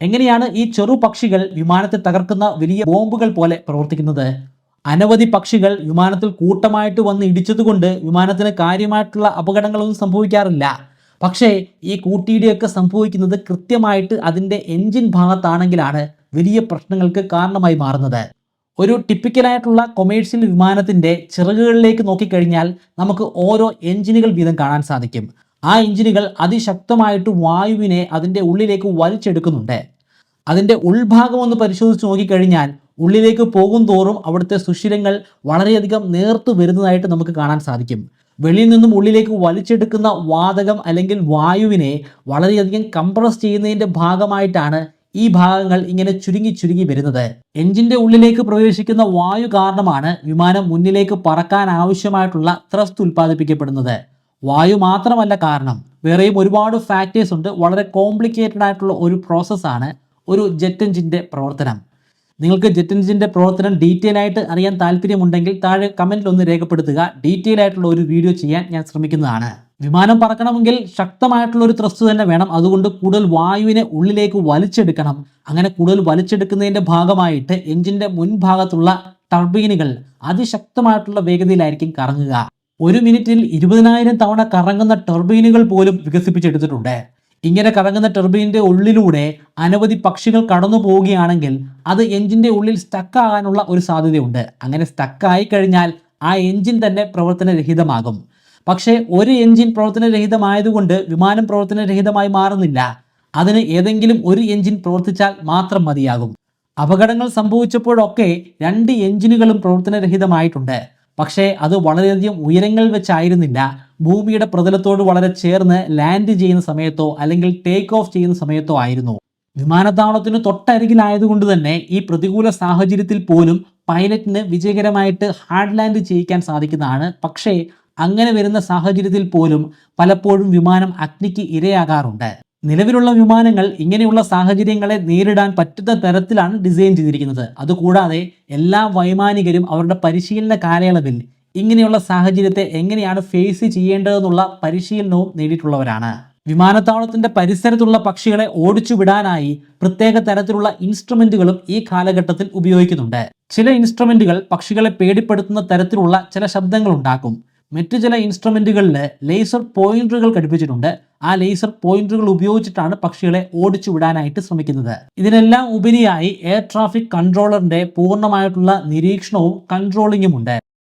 എങ്ങനെയാണ് ഈ ചെറു പക്ഷികൾ വിമാനത്തെ തകർക്കുന്ന വലിയ ബോംബുകൾ പോലെ പ്രവർത്തിക്കുന്നത്? അനവധി പക്ഷികൾ വിമാനത്തിൽ കൂട്ടമായിട്ട് വന്ന് ഇടിച്ചതുകൊണ്ട് വിമാനത്തിന് കാര്യമായിട്ടുള്ള അപകടങ്ങളൊന്നും സംഭവിക്കാറില്ല. പക്ഷേ ഈ കൂട്ടിയിടിയൊക്കെ സംഭവിക്കുന്നത് കൃത്യമായിട്ട് അതിൻ്റെ എൻജിൻ ഭാഗത്താണെങ്കിലാണ് വലിയ പ്രശ്നങ്ങൾക്ക് കാരണമായി മാറുന്നത്. ഒരു ടിപ്പിക്കലായിട്ടുള്ള കൊമേഴ്ഷ്യൽ വിമാനത്തിൻ്റെ ചിറകുകളിലേക്ക് നോക്കിക്കഴിഞ്ഞാൽ നമുക്ക് ഓരോ എഞ്ചിനുകൾ വീതം കാണാൻ സാധിക്കും. ആ എഞ്ചിനുകൾ അതിശക്തമായിട്ട് വായുവിനെ അതിൻ്റെ ഉള്ളിലേക്ക് വലിച്ചെടുക്കുന്നുണ്ട്. അതിൻ്റെ ഉൾഭാഗം ഒന്ന് പരിശോധിച്ച് നോക്കിക്കഴിഞ്ഞാൽ ഉള്ളിലേക്ക് പോകും തോറും അവിടുത്തെ സുഷിരങ്ങൾ വളരെയധികം നേർത്തു വരുന്നതായിട്ട് നമുക്ക് കാണാൻ സാധിക്കും. വെളിയിൽ നിന്നും ഉള്ളിലേക്ക് വലിച്ചെടുക്കുന്ന വാതകം അല്ലെങ്കിൽ വായുവിനെ വളരെയധികം കംപ്രസ് ചെയ്യുന്നതിൻ്റെ ഭാഗമായിട്ടാണ് ഈ ഭാഗങ്ങൾ ഇങ്ങനെ ചുരുങ്ങി ചുരുങ്ങി വരുന്നത്. എഞ്ചിൻ്റെ ഉള്ളിലേക്ക് പ്രവേശിക്കുന്ന വായു കാരണമാണ് വിമാനം മുന്നിലേക്ക് പറക്കാൻ ആവശ്യമായിട്ടുള്ള ത്രസ്റ്റ് ഉൽപ്പാദിപ്പിക്കപ്പെടുന്നത്. വായു മാത്രമല്ല കാരണം, വേറെയും ഒരുപാട് ഫാക്ടേഴ്സ് ഉണ്ട്. വളരെ കോംപ്ലിക്കേറ്റഡ് ആയിട്ടുള്ള ഒരു പ്രോസസ്സാണ് ഒരു ജെറ്റ് എഞ്ചിൻ്റെ പ്രവർത്തനം. നിങ്ങൾക്ക് ജെറ്റ് എഞ്ചിൻ്റെ പ്രവർത്തനം ഡീറ്റെയിൽ ആയിട്ട് അറിയാൻ താല്പര്യമുണ്ടെങ്കിൽ താഴെ കമൻറ്റിൽ ഒന്ന് രേഖപ്പെടുത്തുക. ഡീറ്റെയിൽ ആയിട്ടുള്ള ഒരു വീഡിയോ ചെയ്യാൻ ഞാൻ ശ്രമിക്കുന്നതാണ്. വിമാനം പറക്കണമെങ്കിൽ ശക്തമായിട്ടുള്ള ഒരു ത്രസ്റ്റ് തന്നെ വേണം. അതുകൊണ്ട് കൂടുതൽ വായുവിനെ ഉള്ളിലേക്ക് വലിച്ചെടുക്കണം. അങ്ങനെ കൂടുതൽ വലിച്ചെടുക്കുന്നതിൻ്റെ ഭാഗമായിട്ട് എഞ്ചിൻ്റെ മുൻഭാഗത്തുള്ള ടർബൈനുകൾ അതിശക്തമായിട്ടുള്ള വേഗതയിലായിരിക്കും കറങ്ങുക. ഒരു മിനിറ്റിൽ 20,000 തവണ കറങ്ങുന്ന ടർബൈനുകൾ പോലും വികസിപ്പിച്ചെടുത്തിട്ടുണ്ട്. ഇങ്ങനെ കറങ്ങുന്ന ടർബൈനിൻ്റെ ഉള്ളിലൂടെ അനവധി പക്ഷികൾ കടന്നു പോവുകയാണെങ്കിൽ അത് എഞ്ചിൻ്റെ ഉള്ളിൽ സ്റ്റക്കാകാനുള്ള ഒരു സാധ്യതയുണ്ട്. അങ്ങനെ സ്റ്റക്കായി കഴിഞ്ഞാൽ ആ എഞ്ചിൻ തന്നെ പ്രവർത്തനരഹിതമാകും. പക്ഷേ ഒരു എഞ്ചിൻ പ്രവർത്തനരഹിതമായതുകൊണ്ട് വിമാനം പ്രവർത്തനരഹിതമായി മാറുന്നില്ല. അതിന് ഏതെങ്കിലും ഒരു എഞ്ചിൻ പ്രവർത്തിച്ചാൽ മാത്രം മതിയാകും. അപകടങ്ങൾ സംഭവിച്ചപ്പോഴൊക്കെ 2 എഞ്ചിനുകളും പ്രവർത്തനരഹിതമായിട്ടുണ്ട്. പക്ഷേ അത് വളരെയധികം ഉയരങ്ങളിൽ വെച്ചായിരുന്നില്ല. ഭൂമിയുടെ പ്രതലത്തോട് വളരെ ചേർന്ന് ലാൻഡ് ചെയ്യുന്ന സമയത്തോ അല്ലെങ്കിൽ ടേക്ക് ഓഫ് ചെയ്യുന്ന സമയത്തോ ആയിരുന്നു. വിമാനത്താവളത്തിന് തൊട്ടരികിലായതുകൊണ്ട് തന്നെ ഈ പ്രതികൂല സാഹചര്യത്തിൽ പോലും പൈലറ്റിന് വിജയകരമായിട്ട് ഹാർഡ് ലാൻഡ് ചെയ്യിക്കാൻ സാധിക്കുന്നതാണ്. പക്ഷേ അങ്ങനെ വരുന്ന സാഹചര്യത്തിൽ പോലും പലപ്പോഴും വിമാനം അഗ്നിക്ക് ഇരയാകാറുണ്ട്. നിലവിലുള്ള വിമാനങ്ങൾ ഇങ്ങനെയുള്ള സാഹചര്യങ്ങളെ നേരിടാൻ പറ്റുന്ന തരത്തിലാണ് ഡിസൈൻ ചെയ്തിരിക്കുന്നത്. അതുകൂടാതെ എല്ലാ വൈമാനികരും അവരുടെ പരിശീലന കാലയളവിൽ ഇങ്ങനെയുള്ള സാഹചര്യത്തെ എങ്ങനെയാണ് ഫേസ് ചെയ്യേണ്ടതെന്നുള്ള പരിശീലനവും നേടിയിട്ടുള്ളവരാണ്. വിമാനത്താവളത്തിൻ്റെ പരിസരത്തുള്ള പക്ഷികളെ ഓടിച്ചു വിടാനായി പ്രത്യേക തരത്തിലുള്ള ഇൻസ്ട്രുമെന്റുകളും ഈ കാലഘട്ടത്തിൽ ഉപയോഗിക്കുന്നുണ്ട്. ചില ഇൻസ്ട്രുമെന്റുകൾ പക്ഷികളെ പേടിപ്പെടുത്തുന്ന തരത്തിലുള്ള ചില ശബ്ദങ്ങൾ ഉണ്ടാക്കും. മറ്റു ചില ഇൻസ്ട്രുമെന്റുകളിൽ ലേസർ പോയിന്ററുകൾ ഘടിപ്പിച്ചിട്ടുണ്ട്. ആ ലേസർ പോയിന്ററുകൾ ഉപയോഗിച്ചിട്ടാണ് പക്ഷികളെ ഓടിച്ചു വിടാനായിട്ട് ശ്രമിക്കുന്നത്. ഇതിനെല്ലാം ഉപരിയായി എയർ ട്രാഫിക് കൺട്രോളറിന്റെ പൂർണ്ണമായിട്ടുള്ള നിരീക്ഷണവും കൺട്രോളിങ്ങും ഉണ്ട്.